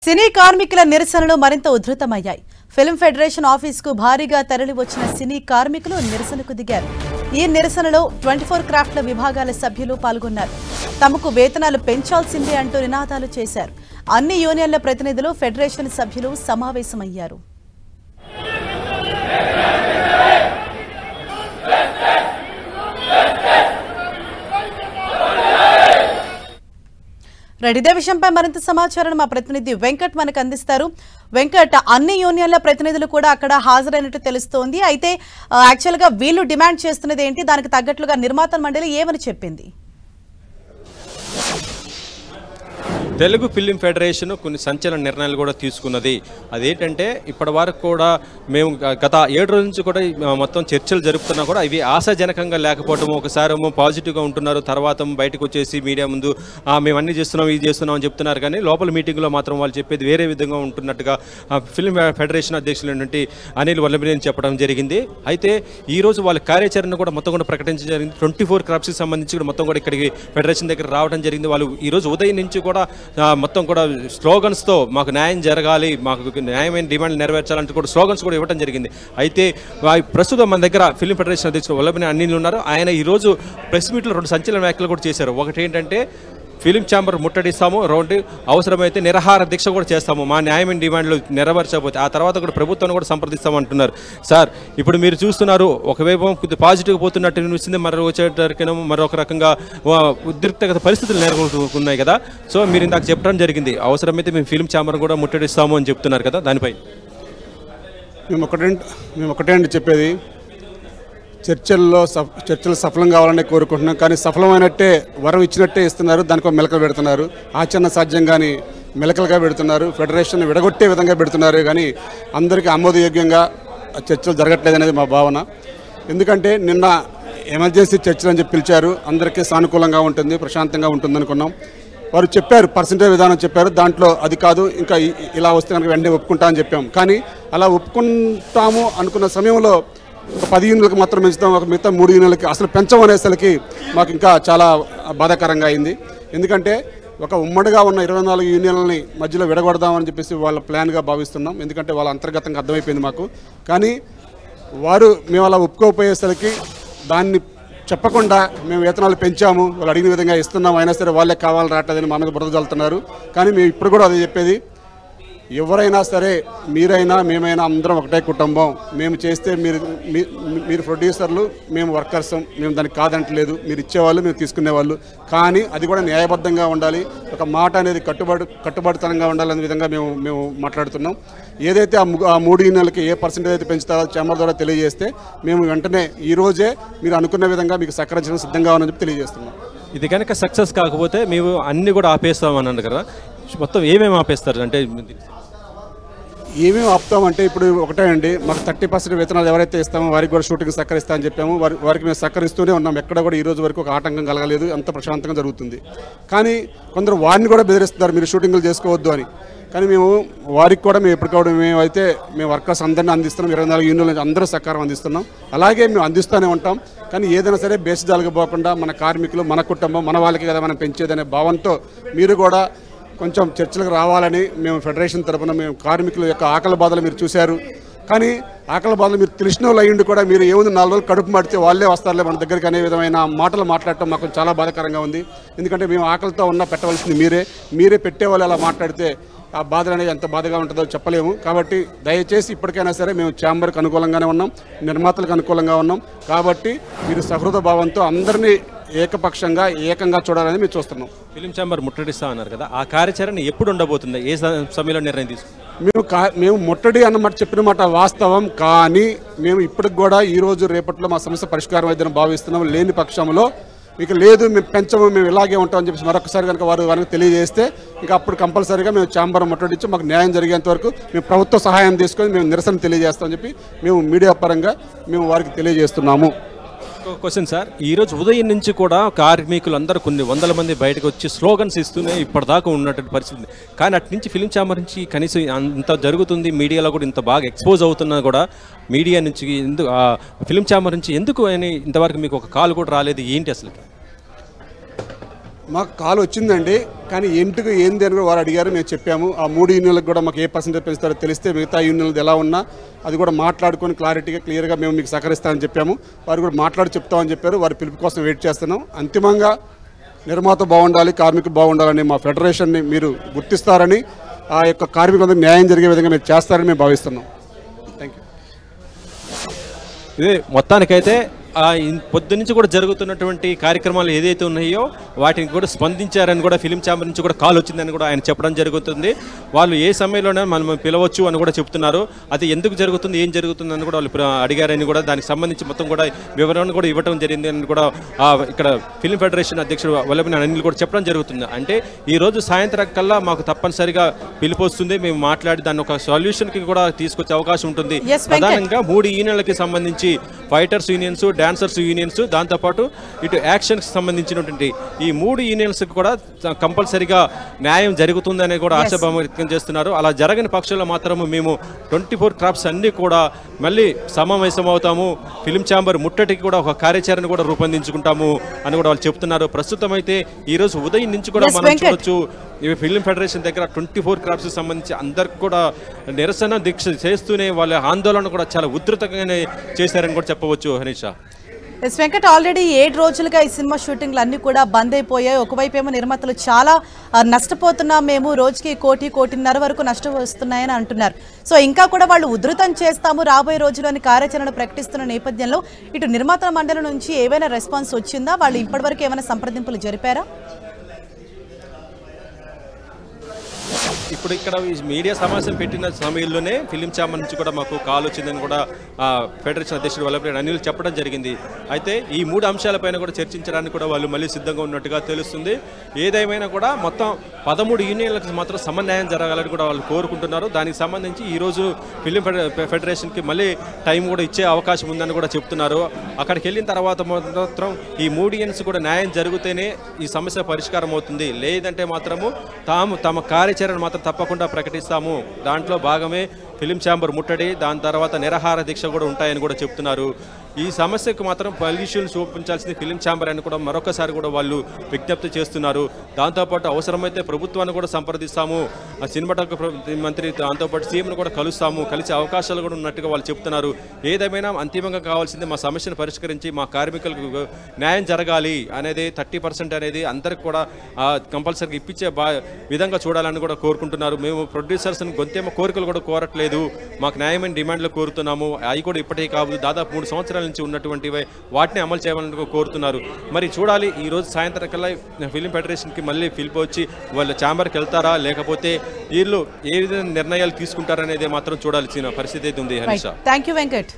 సినీ కార్మికుల నిరసనలు మరింత ఉధృతమయ్యాయి. ఫిల్మ్ ఫెడరేషన్ ఆఫీసుకు భారీగా తరలివచ్చిన సినీ కార్మికులు నిరసనకు దిగారు. ఈ నిరసనలో 24 క్రాఫ్ట్ల విభాగాల సభ్యులు పాల్గొన్నారు. తమకు వేతనాలు పెంచాల్సిందే అంటూ నినాదాలు చేశారు. అన్ని యూనియన్ల ప్రతినిధులు, ఫెడరేషన్ సభ్యులు సమావేశమయ్యారు. ఇదే విషయంపై మరింత సమాచారం మా ప్రతినిధి వెంకట్ మనకు అందిస్తారు. వెంకట్, అన్ని యూనియన్ల ప్రతినిధులు కూడా అక్కడ హాజరైనట్టు తెలుస్తోంది. అయితే యాక్చువల్ గా వీళ్ళు డిమాండ్ చేస్తున్నది ఏంటి? దానికి తగ్గట్లుగా నిర్మాత మండలి ఏమని చెప్పింది? తెలుగు ఫిలిం ఫెడరేషన్ కొన్ని సంచలన నిర్ణయాలు కూడా తీసుకున్నది. అదేంటంటే ఇప్పటి వరకు కూడా మేము గత 7 రోజుల నుంచి కూడా మొత్తం చర్చలు జరుపుతున్నా కూడా ఇవి ఆశాజనకంగా లేకపోవడం, ఒకసారి పాజిటివ్గా ఉంటున్నారు, తర్వాత బయటకు వచ్చేసి మీడియా ముందు మేము అన్ని చేస్తున్నాం, ఇది చేస్తున్నాం అని చెప్తున్నారు. కానీ లోపల మీటింగ్లో మాత్రం వాళ్ళు చెప్పేది వేరే విధంగా ఉంటున్నట్టుగా ఫిలిం ఫెడరేషన్ అధ్యక్షులైనటువంటి అనిల్ వల్లభనేని చెప్పడం జరిగింది. అయితే ఈరోజు వాళ్ళ కార్యాచరణ కూడా మొత్తం కూడా ప్రకటించడం జరిగింది. 24 క్రాఫ్ట్స్కి సంబంధించి కూడా మొత్తం కూడా ఇక్కడికి ఫెడరేషన్ దగ్గర రావడం జరిగింది. వాళ్ళు ఈరోజు ఉదయం నుంచి కూడా మొత్తం కూడా స్లోగన్స్తో మాకు న్యాయం జరగాలి, మాకు న్యాయమైన డిమాండ్లు నెరవేర్చాలంటూ కూడా స్లోగన్స్ కూడా ఇవ్వడం జరిగింది. అయితే ప్రస్తుతం మన దగ్గర ఫిలిం ఫెడరేషన్ అధ్యక్షుడు వల్లభనేని అనిల్ ఉన్నారు. ఆయన ఈరోజు ప్రెస్ మీట్లో 2 సంచలన వ్యాఖ్యలు కూడా చేశారు. ఒకటి ఏంటంటే ఫిలిం ఛాంబర్ ముట్టడిస్తాము, 2 అవసరమైతే నిరాహార దీక్ష కూడా చేస్తాము, మా న్యాయమైన డిమాండ్లు నెరవేర్చకపోతే ఆ తర్వాత కూడా ప్రభుత్వాన్ని కూడా సంప్రదిస్తామంటున్నారు. సార్, ఇప్పుడు మీరు చూస్తున్నారు, ఒకవైపు కొద్దిగా పాజిటివ్గా పోతున్నట్టు అనిపిస్తుంది, మరొక రకంగా ఉద్రిక్తగత పరిస్థితులు నెలకొన్నాయి కదా. సో మీరు ఇందాక చెప్పడం జరిగింది, అవసరమైతే మేము ఫిలిం ఛాంబర్ కూడా ముట్టడిస్తాము అని చెప్తున్నారు కదా, దానిపై మేము ఒకటే అండి చెప్పేది, చర్చలు సఫలం కావాలని కోరుకుంటున్నాం. కానీ సఫలమైనట్టే వరం ఇచ్చినట్టే ఇస్తున్నారు, దానికి మెలకలు పెడుతున్నారు. ఆచరణ సాధ్యంగాని మెలకలుగా పెడుతున్నారు, ఫెడరేషన్ విడగొట్టే విధంగా పెడుతున్నారు. కానీ అందరికీ ఆమోదయోగ్యంగా చర్చలు జరగట్లేదు అనేది మా భావన. ఎందుకంటే నిన్న ఎమర్జెన్సీ చర్చలు అని చెప్పి పిలిచారు, అందరికీ సానుకూలంగా ఉంటుంది, ప్రశాంతంగా ఉంటుంది అనుకున్నాం. వారు చెప్పారు, పర్సంటేజ్ విధానం చెప్పారు, దాంట్లో అది కాదు, ఇంకా ఇలా వస్తే కనుక వెంటనే ఒప్పుకుంటా అని చెప్పాం. కానీ అలా ఒప్పుకుంటాము అనుకున్న సమయంలో ఒక 10 యూనిట్లకు మాత్రం పెంచుతాం, ఒక మిగతా 3 యూనిట్లకి అసలు పెంచమనేసరికి మాకు ఇంకా చాలా బాధాకరంగా అయింది. ఎందుకంటే ఒక ఉమ్మడిగా ఉన్న 24 యూనియన్లని మధ్యలో విడగొడదామని చెప్పేసి వాళ్ళ ప్లాన్గా భావిస్తున్నాం. ఎందుకంటే వాళ్ళ అంతర్గతంగా అర్థమైపోయింది మాకు. కానీ మేము అలా ఒప్పుకోకపోయేసరికి దాన్ని చెప్పకుండా మేము వేతనాలు పెంచాము, వాళ్ళు అడిగిన విధంగా ఇస్తున్నాం, అయినా సరే వాళ్ళే కావాలి రావట్లేదని మా మీద బురద చల్లుతున్నారు. కానీ మేము ఇప్పుడు కూడా అదే చెప్పేది, ఎవరైనా సరే, మీరైనా మేమైనా అందరం ఒకటే కుటుంబం. మేము చేస్తే మీరు ప్రొడ్యూసర్లు, మేము వర్కర్స్, మేము దానికి కాదంటలేదు. మీరు ఇచ్చేవాళ్ళు, మీరు తీసుకునేవాళ్ళు. కానీ అది కూడా న్యాయబద్ధంగా ఉండాలి, ఒక మాట అనేది కట్టుబడితనంగా ఉండాలనే విధంగా మేము మాట్లాడుతున్నాం. ఏదైతే ఆ 3 యూనియన్లకి ఏ పర్సెంటేజ్ అయితే పెంచుతారో ఛాంబర్ ద్వారా తెలియజేస్తే మేము వెంటనే ఈరోజే మీరు అనుకున్న విధంగా మీకు సహకరించడం సిద్ధంగా ఉందని చెప్పి తెలియజేస్తున్నాం. ఇది కనుక సక్సెస్ కాకపోతే మేము అన్ని కూడా ఆపేస్తామన్నారు కదా, మొత్తం ఏమేమి ఆపేస్తారు? అంటే ఏమేమి ఆపుతామంటే ఇప్పుడు ఒకటే అండి, మాకు 30% వేతనాలు ఎవరైతే ఇస్తామో వారికి కూడా షూటింగ్ సహకరిస్తా అని చెప్పాము. వారికి మేము సహకరిస్తూనే ఉన్నాం. ఎక్కడ కూడా ఈ రోజు వరకు ఒక ఆటంకం కలగలేదు, అంత ప్రశాంతంగా జరుగుతుంది. కానీ కొందరు వారిని కూడా బెదిరిస్తున్నారు, మీరు షూటింగ్లు చేసుకోవద్దు అని. కానీ వారికి కూడా మేము ఎప్పటికప్పుడు మేము వర్కర్స్ అందరినీ అందిస్తున్నాం, 24 యూనియన్ల నుంచి అందరూ సహకారం అందిస్తున్నాం. అలాగే మేము అందిస్తూనే ఉంటాం. కానీ ఏదైనా సరే బేసిజాలుగా పోకుండా మన కార్మికులు, మన కుటుంబం, మన వాళ్ళకి కదా మనం పెంచేదనే భావంతో మీరు కూడా కొంచెం చర్చలకు రావాలని మేము ఫెడరేషన్ తరఫున మేము కార్మికుల యొక్క ఆకలి బాధలు మీరు చూశారు. కానీ ఆకలి బాధలు మీరు తెలిసిన వాళ్ళు అయ్యిండి కూడా మీరు ఏముంది 4 రోజులు కడుపు మాడితే వాళ్ళే వస్తారులే మన దగ్గరికి అనే విధమైన మాటలు మాట్లాడటం మాకు చాలా బాధాకరంగా ఉంది. ఎందుకంటే మేము ఆకలితో ఉన్నా పెట్టవలసింది మీరే పెట్టేవాళ్ళు అలా మాట్లాడితే ఆ బాధలు అనేది ఎంత బాధగా ఉంటుందో చెప్పలేము. కాబట్టి దయచేసి ఇప్పటికైనా సరే మేము ఛాంబర్కి అనుకూలంగానే ఉన్నాం, నిర్మాతలకు అనుకూలంగా ఉన్నాం. కాబట్టి మీరు సహృద భావంతో అందరినీ ఏకపక్షంగా ఏకంగా చూడాలని మేము చూస్తున్నాం. ఫిలిం ఛాంబర్ ముట్టడిస్తా అన్నారు కదా, ఆ కార్యాచరణ ఎప్పుడు ఉండబోతుంది? ఏ సమయంలో నిర్ణయం తీసుకుంటాం? మేము ముట్టడి అన్నమాట చెప్పిన మాట వాస్తవం. కానీ మేము ఇప్పటికి కూడా ఈరోజు రేపట్లో మా సమస్య పరిష్కారం అయిద్దని భావిస్తున్నాం. లేని పక్షంలో ఇక లేదు, మేము పెంచము, మేము ఇలాగే ఉంటామని చెప్పేసి మరొకసారి కనుక వారికి తెలియజేస్తే ఇంకా అప్పుడు కంపల్సరీగా మేము ఛాంబర్ ముట్టడించి మాకు న్యాయం జరిగేంత వరకు మేము ప్రభుత్వ సహాయం తీసుకొని మేము నిరసన తెలియజేస్తామని చెప్పి మేము మీడియా పరంగా మేము వారికి తెలియజేస్తున్నాము. క్వశ్చన్ సార్, ఈరోజు ఉదయం నుంచి కూడా కార్మికులందరూ కొన్ని వందల మంది బయటకు వచ్చి స్లోగన్స్ ఇస్తూనే ఇప్పటిదాకా ఉన్నటువంటి పరిస్థితి. కానీ అటు నుంచి ఫిలిం ఛాంబర్ నుంచి కనీసం అంత జరుగుతుంది, మీడియాలో కూడా ఇంత బాగా ఎక్స్పోజ్ అవుతున్నా కూడా మీడియా నుంచి ఎందుకు, ఫిలిం ఛాంబర్ నుంచి ఎందుకు అని ఇంతవరకు మీకు ఒక కాల్ కూడా రాలేదు? ఏంటి అసలు? మాకు కాల్ వచ్చిందండి, కానీ ఎందుకు ఏంది అని కూడా వారు అడిగారు. మేము చెప్పాము ఆ 3 యూనియన్లకు కూడా మాకు ఏ పర్సెంటేజ్ పెంచుతారో తెలిస్తే మిగతా యూనియన్లు ఎలా ఉన్నా అది కూడా మాట్లాడుకొని క్లియర్గా మేము మీకు సహకరిస్తామని చెప్పాము. వారు కూడా మాట్లాడి చెప్తామని చెప్పారు. వారి పిలుపు కోసం వెయిట్ చేస్తున్నాం. అంతిమంగా నిర్మాత బాగుండాలి, కార్మికులు బాగుండాలని మా ఫెడరేషన్ని మీరు గుర్తిస్తారని, ఆ యొక్క కార్మికులందరికీ న్యాయం జరిగే విధంగా మీరు చేస్తారని మేము భావిస్తున్నాం. Thank you. ఇది మొత్తానికైతే పొద్దు నుంచి కూడా జరుగుతున్నటువంటి కార్యక్రమాలు ఏదైతే ఉన్నాయో వాటిని కూడా స్పందించారని కూడా ఫిలిం ఛాంబర్ నుంచి కూడా కాల్ వచ్చిందని కూడా ఆయన చెప్పడం జరుగుతుంది. వాళ్ళు ఏ సమయంలోనే మనం పిలవచ్చు అని కూడా చెప్తున్నారు. అది ఎందుకు జరుగుతుంది, ఏం జరుగుతుందని కూడా వాళ్ళు అడిగారని కూడా దానికి సంబంధించి మొత్తం కూడా వివరణ కూడా ఇవ్వడం జరిగింది అని కూడా ఇక్కడ ఫిలిం ఫెడరేషన్ అధ్యక్షుడు వల్లభనేని అనిల్ కూడా చెప్పడం జరుగుతుంది. అంటే ఈరోజు సాయంత్రం కల్లా మాకు తప్పనిసరిగా పిలుపు వస్తుంది, మేము మాట్లాడి దాన్ని ఒక సొల్యూషన్కి కూడా తీసుకొచ్చే అవకాశం ఉంటుంది. ప్రధానంగా 3 యూనియన్లకి సంబంధించి ఫైటర్స్ యూనియన్స్, డాన్సర్స్ యూనియన్స్, దాంతోపాటు ఇటు యాక్షన్కి సంబంధించినటువంటి ఈ 3 యూనియన్స్కి కూడా కంపల్సరిగా న్యాయం జరుగుతుందని కూడా ఆశాభావం వ్యక్తం చేస్తున్నారు. అలా జరగని పక్షంలో మాత్రము మేము 24 క్రాఫ్ట్స్ అన్నీ కూడా మళ్ళీ సమావేశమవుతాము, ఫిలిం ఛాంబర్ ముట్టడికి కూడా ఒక కార్యాచరణ కూడా రూపొందించుకుంటాము అని కూడా వాళ్ళు చెప్తున్నారు. ప్రస్తుతం అయితే ఈరోజు ఉదయం నుంచి కూడా మనం చూడొచ్చు ఈ ఫిలిం ఫెడరేషన్ దగ్గర 24 క్రాఫ్ట్స్కి సంబంధించి అందరికి కూడా నిరసన దీక్ష చేస్తూనే వాళ్ళ ఆందోళన కూడా చాలా ఉధృతంగానే చేశారని కూడా చెప్పవచ్చు. హనీషా, ఎస్ వెంకట్, ఆల్రెడీ 7 రోజులుగా ఈ సినిమా షూటింగ్లు అన్నీ కూడా బంద్ అయిపోయాయి. ఒకవైపు ఏమో నిర్మాతలు చాలా నష్టపోతున్నాం, మేము రోజుకి 1.5 వరకు నష్టం వస్తున్నాయని అంటున్నారు. సో ఇంకా కూడా వాళ్ళు ఉధృతం చేస్తాము రాబోయే రోజుల్లోని కార్యాచరణ ప్రకటిస్తున్న నేపథ్యంలో ఇటు నిర్మాతల మండలి నుంచి ఏవైనా రెస్పాన్స్ వచ్చిందా? వాళ్ళు ఇప్పటివరకు ఏమైనా సంప్రదింపులు జరిపారా? ఇప్పుడు ఇక్కడ మీడియా సమావేశం పెట్టిన సమయంలోనే ఫిలిం ఛాంబర్ నుంచి కూడా మాకు కాల్ వచ్చిందని కూడా ఫెడరేషన్ అధ్యక్షుడు వల్లభనేని అనిల్ చెప్పడం జరిగింది. అయితే ఈ 3 అంశాలపైన కూడా చర్చించడానికి కూడా వాళ్ళు మళ్ళీ సిద్ధంగా ఉన్నట్టుగా తెలుస్తుంది. ఏదేమైనా కూడా మొత్తం 13 యూనియన్లకు మాత్రం సమన్వయం జరగాలని కూడా వాళ్ళు కోరుకుంటున్నారు. దానికి సంబంధించి ఈరోజు ఫిలిం ఫెడరేషన్కి మళ్ళీ టైం కూడా ఇచ్చే అవకాశం ఉందని కూడా చెప్తున్నారు. అక్కడికి వెళ్ళిన తర్వాత మాత్రం ఈ 3 యూనియన్స్ కూడా న్యాయం జరిగితేనే ఈ సమస్య పరిష్కారం అవుతుంది, లేదంటే మాత్రము తమ కార్యాచరణ మాత్రం తప్పకుండా ప్రకటిస్తాము. దాంట్లో భాగమే ఫిలిం ఛాంబర్ ముట్టడి, దాని తర్వాత నిరాహార దీక్ష కూడా ఉంటాయని కూడా చెప్తున్నారు. ఈ సమస్యకు మాత్రం సొల్యూషన్ చూపించాల్సింది ఫిలిం ఛాంబర్ అని కూడా మరొకసారి కూడా వాళ్ళు విజ్ఞప్తి చేస్తున్నారు. దాంతోపాటు అవసరమైతే ప్రభుత్వాన్ని కూడా సంప్రదిస్తాము, సినిమాటోగ్రఫీ మంత్రి దాంతోపాటు సీఎంను కూడా కలిసే అవకాశాలు కూడా ఉన్నట్టుగా వాళ్ళు చెప్తున్నారు. ఏదేమైనా అంతిమంగా కావాల్సింది మా సమస్యను పరిష్కరించి మా కార్మికులకు న్యాయం జరగాలి అనేది 30% అనేది అందరికి కూడా కంపల్సరీగా ఇప్పించే విధంగా చూడాలని కూడా కోరుకుంటున్నారు. మేము ప్రొడ్యూసర్స్ని గొంతేమో కోరికలు కూడా కోరట్లేదు, మాకు న్యాయమైన డిమాండ్లు కోరుతున్నాము. అవి కూడా ఇప్పటికీ కాదు, దాదాపు 3 సంవత్సరాల నుంచి ఉన్నటువంటివి వాటిని అమలు చేయాలని కోరుతున్నారు. మరి చూడాలి ఈ రోజు సాయంత్రం కల్లా ఫిలిం ఫెడరేషన్కి మళ్ళీ పిలుపు వచ్చి వాళ్ళ ఛాంబర్కి వెళ్తారా, లేకపోతే వీళ్ళు ఏ విధంగా నిర్ణయాలు తీసుకుంటారనేది మాత్రం చూడాల్సిన పరిస్థితి అయితే ఉంది. Harisha, thank you Venkat.